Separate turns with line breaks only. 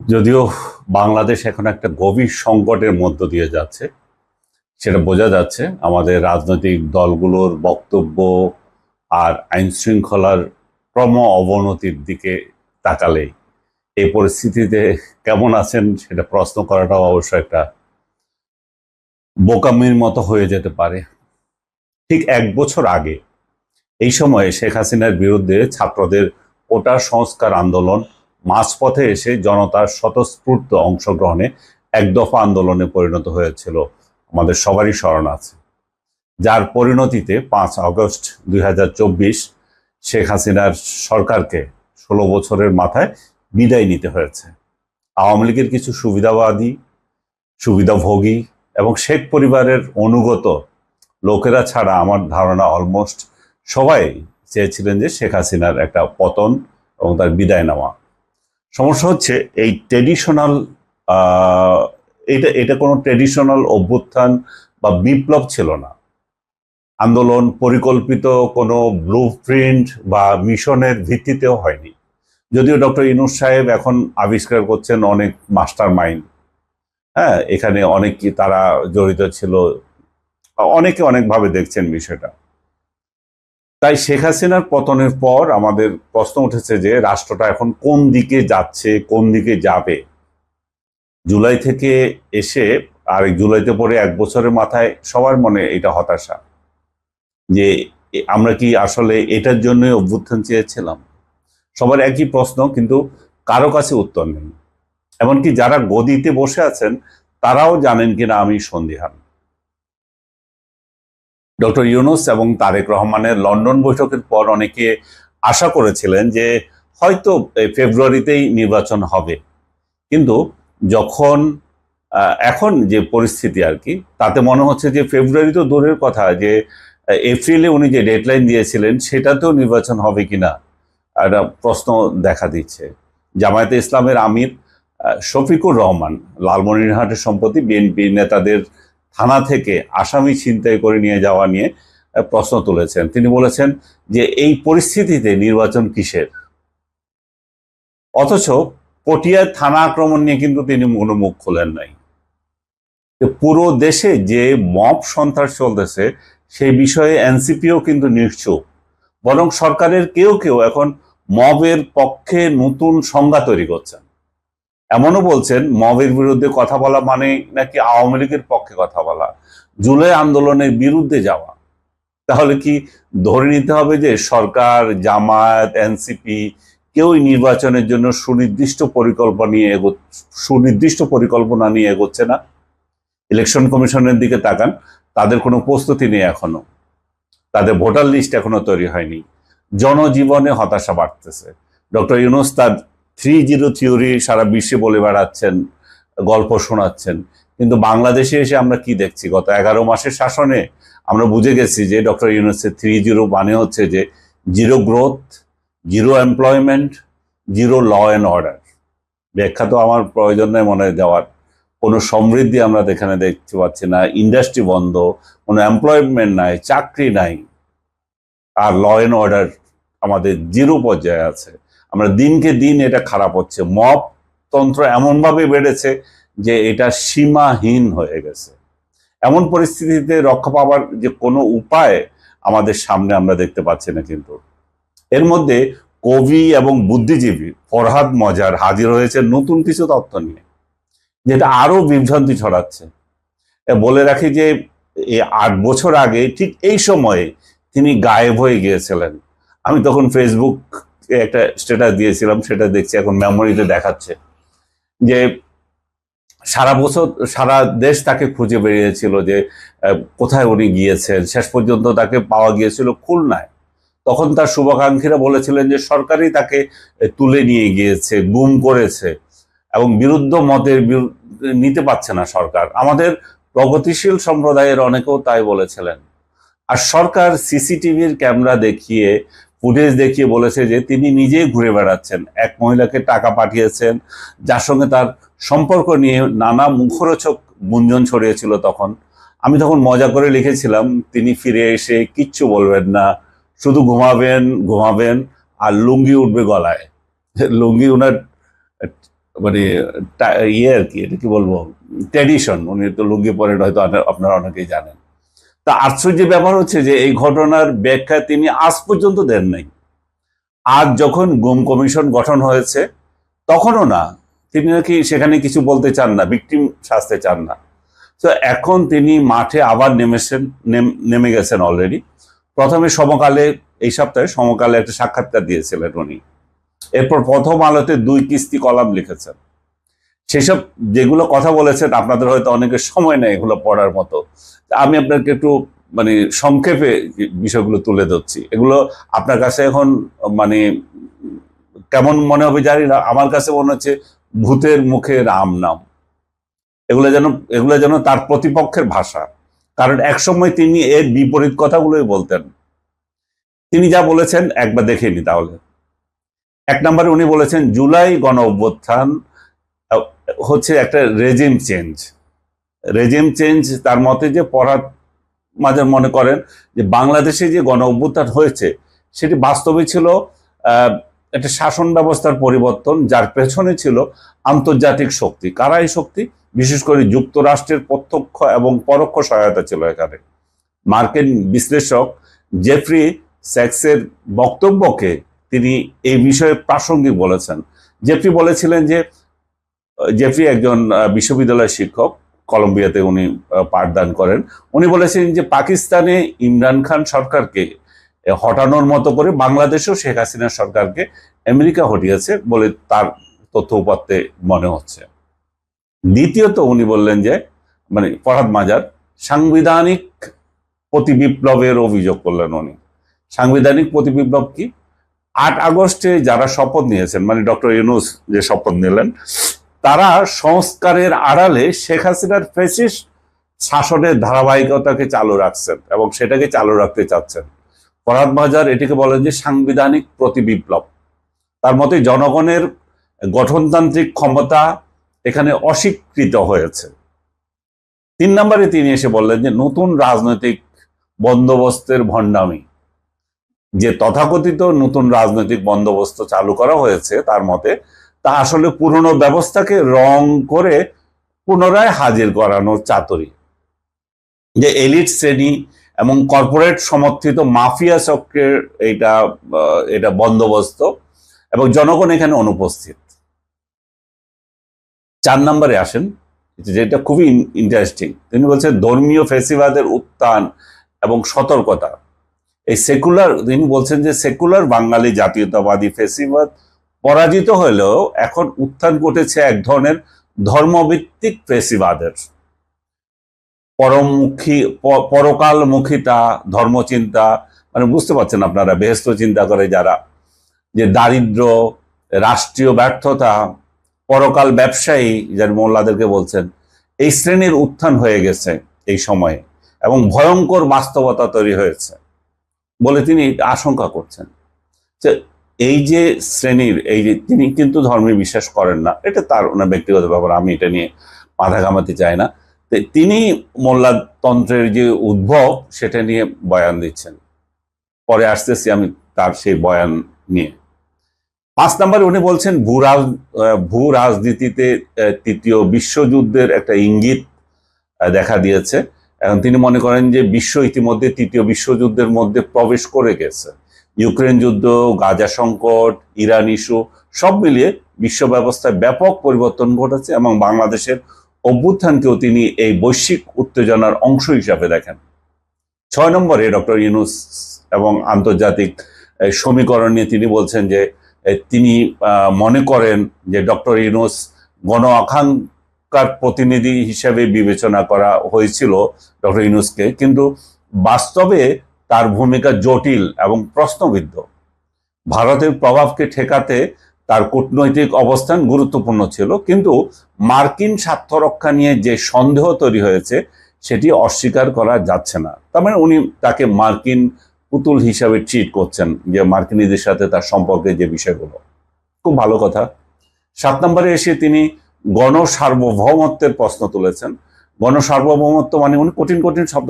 যদিও বাংলাদেশ এখন একটা গভীর সংকটের মধ্য দিয়ে যাচ্ছে, সেটা বোঝা যাচ্ছে আমাদের রাজনৈতিক দলগুলোর বক্তব্য আর আইন শৃঙ্খলার ক্রম অবনতির দিকে তাকালেই। এই পরিস্থিতিতে কেমন আছেন সেটা প্রশ্ন করাটাও অবশ্য একটা বোকামির মতো হয়ে যেতে পারে। ঠিক 1 বছর আগে এই সময়ে শেখ হাসিনার বিরুদ্ধে ছাত্রদের কোটা সংস্কার আন্দোলন মাঝপথে এসে জনতার স্বতঃস্ফূর্ত অংশগ্রহণে এক দফা আন্দোলনে পরিণত হয়েছিল, আমাদের সবারই স্মরণ আছে। যার পরিণতিতে 5 আগস্ট 2024 শেখ হাসিনার সরকারকে 16 বছরের মাথায় বিদায় নিতে হয়েছে। আওয়ামী লীগের কিছু সুবিধাভোগী এবং শেখ পরিবারের অনুগত লোকেরা ছাড়া আমার ধারণা অলমোস্ট সবাই চেয়েছিলেন যে শেখ হাসিনার একটা পতন এবং তার বিদায় নেওয়া। সমস্যা হচ্ছে এই ট্রেডিশনাল এটা কোনো ট্রেডিশনাল অভ্যুত্থান বা বিপ্লব ছিল না। আন্দোলন পরিকল্পিত কোনো ব্লুপ্রিন্ট বা মিশনের ভিত্তিতেও হয়নি। যদিও ডক্টর ইউনূস সাহেব এখন আবিষ্কার করছেন অনেক মাস্টার মাইন্ড, হ্যাঁ, এখানে অনেক কি তারা জড়িত ছিল, অনেকে অনেকভাবে দেখছেন বিষয়টা। তাই শেখ হাসিনার পতনের পর আমাদের প্রশ্ন উঠেছে যে রাষ্ট্রটা এখন কোন দিকে যাচ্ছে, কোন দিকে যাবে। জুলাই থেকে এসে আর জুলাইতে পরে 1 বছরের মাথায় সবার মনে এটা হতাশা যে আমরা কি আসলে এটার জন্য অভ্যুত্থান চেয়েছিলাম। সবার একই প্রশ্ন, কিন্তু কারো কাছে উত্তর নেই। এমনকি যারা গদিতে বসে আছেন তারাও জানেন কিনা আমি সন্দিহান। ডক্টর ইউনূস এবং তারেক রহমানের লন্ডন বৈঠকের পর অনেকে আশা করেছিলেন যে হয়তো ফেব্রুয়ারিতেই নির্বাচন হবে, কিন্তু যখন এখন যে পরিস্থিতি আর কি, তাতে মনে হচ্ছে যে ফেব্রুয়ারি তো দূরের কথা, যে এপ্রিলে উনি যে ডেডলাইন দিয়েছিলেন সেটাতেও নির্বাচন হবে কিনা একটা প্রশ্ন দেখা দিচ্ছে। জামায়াতে ইসলামের আমির শফিকুর রহমান লালমনিরহাটের সম্প্রতি বিএনপি নেতাদের থানা থেকে আসামি ছিনতাই করে নিয়ে যাওয়া নিয়ে প্রশ্ন তুলেছেন। তিনি বলেছেন যে এই পরিস্থিতিতে নির্বাচন কিসের, অথচ পটিয়ার থানা আক্রমণ নিয়ে কিন্তু তিনি কোনো মুখ খোলেন নাই। পুরো দেশে যে মব সন্ত্রাস চলতেছে সেই বিষয়ে এনসিপিও কিন্তু নিশ্চুপ, বরং সরকারের কেউ কেউ এখন মবের পক্ষে নতুন সংজ্ঞা তৈরি করছেন। এমনও বলছেন মবের বিরুদ্ধে কথা বলা মানে নাকি আওয়ামী লীগের পক্ষে কথা বলা, জুলাই আন্দোলনের বিরুদ্ধে যাওয়া। তাহলে কি ধরে নিতে হবে যে সরকার, জামায়াত, এনসিপি কেউই নির্বাচনের জন্য সুনির্দিষ্ট পরিকল্পনা নিয়ে এগোচ্ছে না? ইলেকশন কমিশনের দিকে তাকান, তাদের কোনো প্রস্তুতি নেই এখনো, তাদের ভোটার লিস্ট এখনো তৈরি হয়নি। জনজীবনে হতাশা বাড়তেছে। ডক্টর ইউনূস তার 3-0 থিওরি সারা বিশ্বে বলে বেড়াচ্ছেন, গল্প শোনাচ্ছেন, কিন্তু বাংলাদেশে এসে আমরা কি দেখছি? গত 11 মাসের শাসনে আমরা বুঝে গেছি যে ডক্টর ইউনূসের 3-0 মানে হচ্ছে যে 0 growth, 0 employment, 0 law and order. ব্যাখ্যা তো আমার প্রয়োজন নেই মনে দেওয়ার। কোনো সমৃদ্ধি আমরা এখানে দেখতে পাচ্ছি না, ইন্ডাস্ট্রি বন্ধ, কোনো এমপ্লয়মেন্ট নাই, চাকরি নাই, আর ল অ্যান্ড অর্ডার আমাদের 0 পর্যায়ে আছে। আমরা দিনকে দিন এটা খারাপ হচ্ছে। মব তন্ত্র এমনভাবে বেড়েছে যে এটা সীমাহীন হয়ে গেছে। এমন পরিস্থিতিতে রক্ষা পাওয়ার যে কোনো উপায় আমাদের সামনে আমরা দেখতে পাচ্ছি না। কিন্তু এর মধ্যে কবি এবং বুদ্ধিজীবী ফরহাদ মজার হাজির হয়েছে নতুন কিছু তথ্য নিয়ে, যেটা আরো বিভ্রান্তি ছড়াচ্ছে। বলে রাখি যে 8 বছর আগে ঠিক এই সময়ে তিনি গায়েব হয়ে গিয়েছিলেন। আমি তখন ফেসবুক একটা স্ট্যাটাস দিয়েছিলাম, সেটা দেখছি এখন মেমোরিতে দেখাচ্ছে যে সারা বছর সারা দেশ তাকে খুঁজে বেরিয়েছিল যে কোথায় উনি গিয়েছেন। শেষ পর্যন্ত তাকে পাওয়া গিয়েছিল খুলনায়। তখন তার শুভাকাঙ্ক্ষীরা বলেছিলেন যে সরকারই তাকে তুলে নিয়ে গিয়েছে, গুম করেছে, এবং বিরুদ্ধ মতের নিতে পারছে না সরকার। আমাদের প্রগতিশীল সম্প্রদায়ের অনেকেও তাই বলেছিলেন। আর সরকার সিসিটিভির ক্যামেরা দেখিয়ে, ফুটেজ দেখিয়ে বলেছে যে তিনি নিজেই ঘুরে বেড়াচ্ছেন, এক মহিলাকে টাকা পাঠিয়েছেন, যার সঙ্গে তার সম্পর্ক নিয়ে নানা মুখরোচক গুঞ্জন ছড়িয়েছিল। তখন আমি মজা করে লিখেছিলাম, তিনি ফিরে এসে কিচ্ছু বলবেন না, শুধু ঘুমাবেন আর লুঙ্গি উঠবে গলায়। লুঙ্গি ওনার মানে ইয়ে আর কি, এটা কি বলবো, ট্র্যাডিশন। উনি তো লুঙ্গি পরেন, হয়তো আপনারা অনেকেই জানেন। তা আশ্চর্যের ব্যাপার হচ্ছে যে এই ঘটনার ব্যাখ্যা তিনি আজ পর্যন্ত দেন নাই। আজ যখন গুম কমিশন গঠন হয়েছে তখনও না, তিনি নাকি সেখানে কিছু বলতে চান না, ভিকটিম সাজতে চান না। তো এখন তিনি মাঠে আবার নেমে গেছেন অলরেডি। প্রথমে সমকালে, এই সপ্তাহে সমকালে একটা সাক্ষাৎকার দিয়েছিলেন উনি। এরপর প্রথম আলোতে 2 কিস্তি কলাম লিখেছেন। সেসব যেগুলো কথা বলেছেন, আপনাদের হয়তো অনেকের সময় নেই এগুলো পড়ার মতো, আমি আপনাকে একটু মানে সংক্ষেপে বিষয়গুলো তুলে ধরছি। এগুলো আপনার কাছে এখন মানে কেমন মনে হবে জানি না, আমার কাছে মনে হচ্ছে ভূতের মুখে রাম নাম। এগুলো যেন তার প্রতিপক্ষের ভাষা, কারণ একসময় তিনি এর বিপরীত কথাগুলোই বলতেন। তিনি যা বলেছেন একবার দেখে নি তাহলে। 1 নম্বরে উনি বলেছেন জুলাই গণ অভ্যুত্থান হচ্ছে একটা রেজিম চেঞ্জ। তার মতে যে পড়ার মাঝে মনে করেন যে বাংলাদেশে যে গণ অভ্যুত্থান হয়েছে সেটি বাস্তবে ছিল একটা শাসন ব্যবস্থার পরিবর্তন, যার পেছনে ছিল আন্তর্জাতিক শক্তি। কারা এই শক্তি? বিশেষ করে যুক্তরাষ্ট্রের প্রত্যক্ষ এবং পরোক্ষ সহায়তা ছিল এখানে। মার্কিন বিশ্লেষক জেফ্রি স্যাক্সের বক্তব্যকে তিনি এই বিষয়ে প্রাসঙ্গিক বলেছেন। জেফ্রি একজন বিশ্ববিদ্যালয়ের শিক্ষক, কলম্বিয়াতে উনি পাঠদান করেন। উনি বলেছেন যে পাকিস্তানে ইমরান খান সরকারকে হটানোর মতো করে বাংলাদেশেও শেখ হাসিনা সরকারকে আমেরিকা হটিয়েছে বলে তার তথ্য উপাত্তে মনে হচ্ছে। দ্বিতীয়ত উনি বললেন যে মানে ফরহাদ মাজার সাংবিধানিক প্রতিবিপ্লবের অভিযোগ করলেন উনি। সাংবিধানিক প্রতিবিপ্লব কি? 8 আগস্টে যারা শপথ নিয়েছেন, মানে ডক্টর ইউনূস যে শপথ নিলেন, তারা সংস্কারের আড়ালে শেখ হাসিনার ফ্যাসিস্ট শাসনের ধারাবাহিকতাকে চালু রাখছেন এবং সেটাকে চালু রাখতে চাচ্ছেন। ফরহাদ মাজার এটিকে বলেন যে সাংবিধানিক প্রতিবিপ্লব। তার মতে জনগণের গঠনতান্ত্রিক ক্ষমতা এখানে অস্বীকৃত হয়েছে। 3 নম্বরে তিনি এসে বললেন যে নতুন রাজনৈতিক বন্দোবস্তের ভণ্ডামি। যে তথাকথিত নতুন রাজনৈতিক বন্দোবস্ত চালু করা হয়েছে তার মতে তা আসলে পুরনো ব্যবস্থাকে রং করে পুনরায় হাজির করানোর চাতুরি। যে এলিট শ্রেণী এবং কর্পোরেট সমর্থিত মাফিয়া চক্রের এটা বন্দোবস্ত এবং জনগণ এখানে অনুপস্থিত। 4 নম্বরে আসেন, যেটা খুবই ইন্টারেস্টিং। তিনি বলছেন ধর্মীয় ফ্যাসিবাদের উত্থান এবং সতর্কতা। তিনি বলছেন যে সেকুলার বাঙালি জাতীয়তাবাদী ফ্যাসিবাদ পরাজিত হলেও এখন উত্থান ঘটেছে এক ধরনের ধর্মভিত্তিক ফ্যাসিবাদের। পরকালমুখিতা, ধর্মচিন্তা, মানে বুঝতে পারছেন আপনারা, বেহেশত চিন্তা করে যারা, যে দারিদ্র, রাষ্ট্রীয় ব্যর্থতা, পরকাল ব্যবসায়ী, যার মোল্লাদেরকে বলছেন, এই শ্রেণীর উত্থান হয়ে গেছে এই সময়ে এবং ভয়ঙ্কর বাস্তবতা তৈরি হয়েছে বলে তিনি আশঙ্কা করছেন। এই যে শ্রেণীর, তিনি কিন্তু ধর্মে বিশ্বাস করেন না, এটা তার ওনার ব্যক্তিগত ব্যাপার, আমি এটা নিয়ে মাথা ঘামাতে চাই না। তিনি মোল্লাতন্ত্রের যে উদ্ভব সেটা নিয়ে বয়ান দিচ্ছেন। পরে আসতেছি আমি তার সেই বয়ান নিয়ে। 5 নম্বরে উনি বলছেন ভূ রাজনীতিতে 3য় বিশ্বযুদ্ধের একটা ইঙ্গিত দেখা দিয়েছে। এখন তিনি মনে করেন যে বিশ্ব ইতিমধ্যে 3য় বিশ্বযুদ্ধের মধ্যে প্রবেশ করে গেছে। ইউক্রেন যুদ্ধ, গাজা সংকট, ইরান ইস্যু সব মিলিয়ে বিশ্ব ব্যবস্থায় ব্যাপক পরিবর্তন ঘটেছে এবং বাংলাদেশের অভ্যুত্থানকেও তিনি এই বৈশ্বিক উত্তেজনার অংশ হিসাবে দেখেন। 6 নম্বরে ডক্টর ইউনূস এবং আন্তর্জাতিক সমীকরণ নিয়ে তিনি বলছেন যে তিনি মনে করেন যে ডক্টর ইউনূস গণ আকাঙ্ক্ষার প্রতিনিধি হিসেবে বিবেচনা করা হয়েছিল ডক্টর ইউনূসকে, কিন্তু বাস্তবে তার ভূমিকা জটিল এবং প্রশ্নবিদ্ধ। ভারতের প্রভাবকে ঠেকাতে তার কূটনৈতিক অবস্থান গুরুত্বপূর্ণ ছিল, কিন্তু মার্কিন স্বার্থ রক্ষা নিয়ে যে সন্দেহ তৈরি হয়েছে সেটি অস্বীকার করা যাচ্ছে না। তার মানে উনি তাকে মার্কিন পুতুল হিসাবে ট্রিট করছেন, যে মার্কিনীদের সাথে তার সম্পর্কে যে বিষয়গুলো। খুব ভালো কথা। 7 নম্বরে এসে তিনি গণসার্বভৌমত্বের প্রশ্ন তুলেছেন। গণসার্বভৌমত্ব মানে উনি কঠিন কঠিন শব্দ